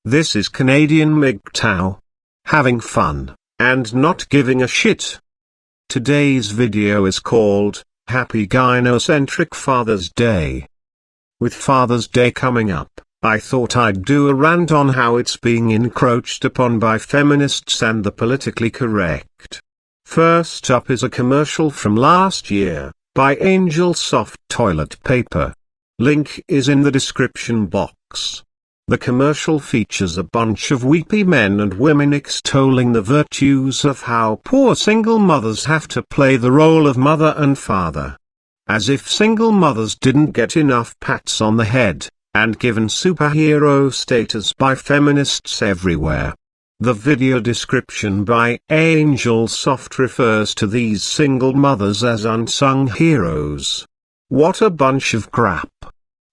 This is Canadian MGTOW. Having fun, and not giving a shit. Today's video is called, Happy Gynocentric Father's Day. With Father's Day coming up, I thought I'd do a rant on how it's being encroached upon by feminists and the politically correct. First up is a commercial from last year, by Angel Soft Toilet Paper. Link is in the description box. The commercial features a bunch of weepy men and women extolling the virtues of how poor single mothers have to play the role of mother and father. As if single mothers didn't get enough pats on the head, and given superhero status by feminists everywhere. The video description by Angel Soft refers to these single mothers as unsung heroes. What a bunch of crap.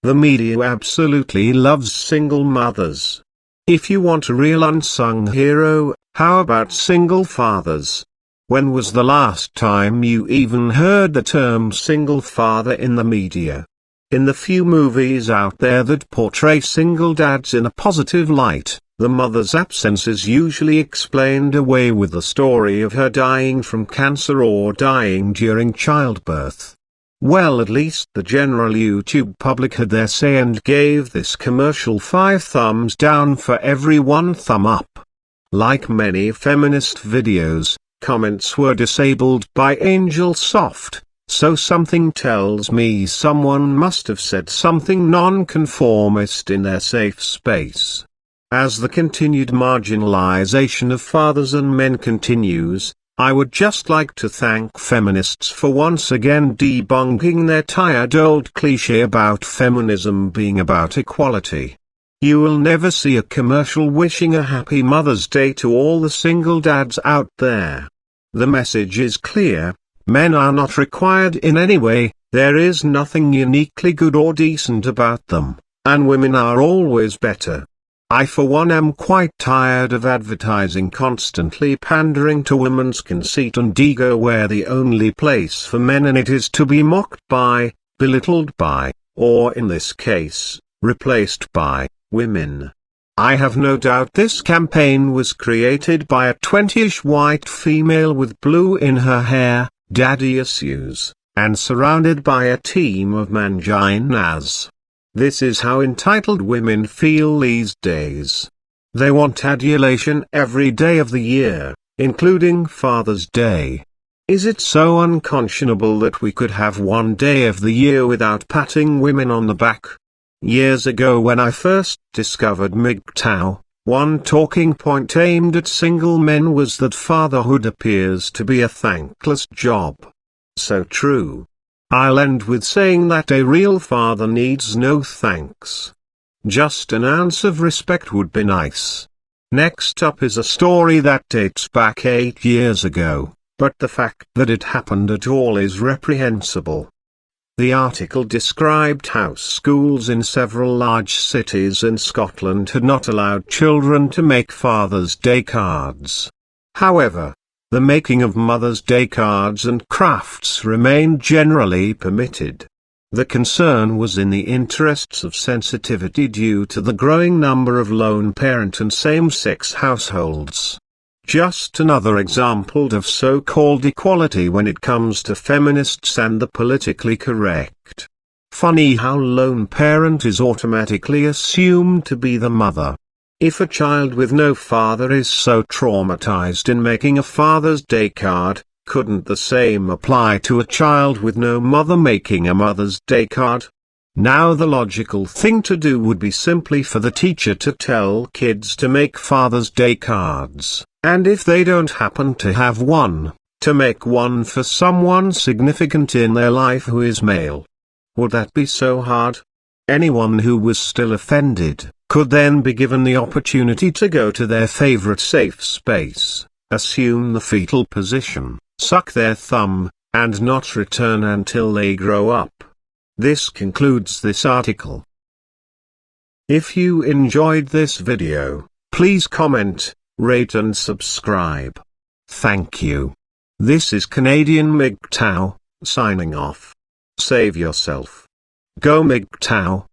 The media absolutely loves single mothers. If you want a real unsung hero, how about single fathers? When was the last time you even heard the term single father in the media? In the few movies out there that portray single dads in a positive light, the mother's absence is usually explained away with the story of her dying from cancer or dying during childbirth. Well, at least the general YouTube public had their say and gave this commercial 5 thumbs down for every 1 thumb up. Like many feminist videos, comments were disabled by Angel Soft, so something tells me someone must have said something non-conformist in their safe space. As the continued marginalization of fathers and men continues, I would just like to thank feminists for once again debunking their tired old cliché about feminism being about equality. You will never see a commercial wishing a happy Mother's Day to all the single dads out there. The message is clear: men are not required in any way, there is nothing uniquely good or decent about them, and women are always better. I for one am quite tired of advertising constantly pandering to women's conceit and ego where the only place for men in it is to be mocked by, belittled by, or in this case, replaced by, women. I have no doubt this campaign was created by a 20-ish white female with blue in her hair, daddy issues, and surrounded by a team of manginas. This is how entitled women feel these days. They want adulation every day of the year, including Father's Day. Is it so unconscionable that we could have one day of the year without patting women on the back? Years ago when I first discovered MGTOW, one talking point aimed at single men was that fatherhood appears to be a thankless job. So true. I'll end with saying that a real father needs no thanks. Just an ounce of respect would be nice. Next up is a story that dates back 8 years ago, but the fact that it happened at all is reprehensible. The article described how schools in several large cities in Scotland had not allowed children to make Father's Day cards. However, the making of Mother's Day cards and crafts remained generally permitted. The concern was in the interests of sensitivity due to the growing number of lone parent and same-sex households. Just another example of so-called equality when it comes to feminists and the politically correct. Funny how lone parent is automatically assumed to be the mother. If a child with no father is so traumatized in making a Father's Day card, couldn't the same apply to a child with no mother making a Mother's Day card? Now the logical thing to do would be simply for the teacher to tell kids to make Father's Day cards, and if they don't happen to have one, to make one for someone significant in their life who is male. Would that be so hard? Anyone who was still offended could then be given the opportunity to go to their favorite safe space, assume the fetal position, suck their thumb, and not return until they grow up. This concludes this article. If you enjoyed this video, please comment, rate and subscribe. Thank you. This is Canadian MGTOW, signing off. Save yourself. Go MGTOW.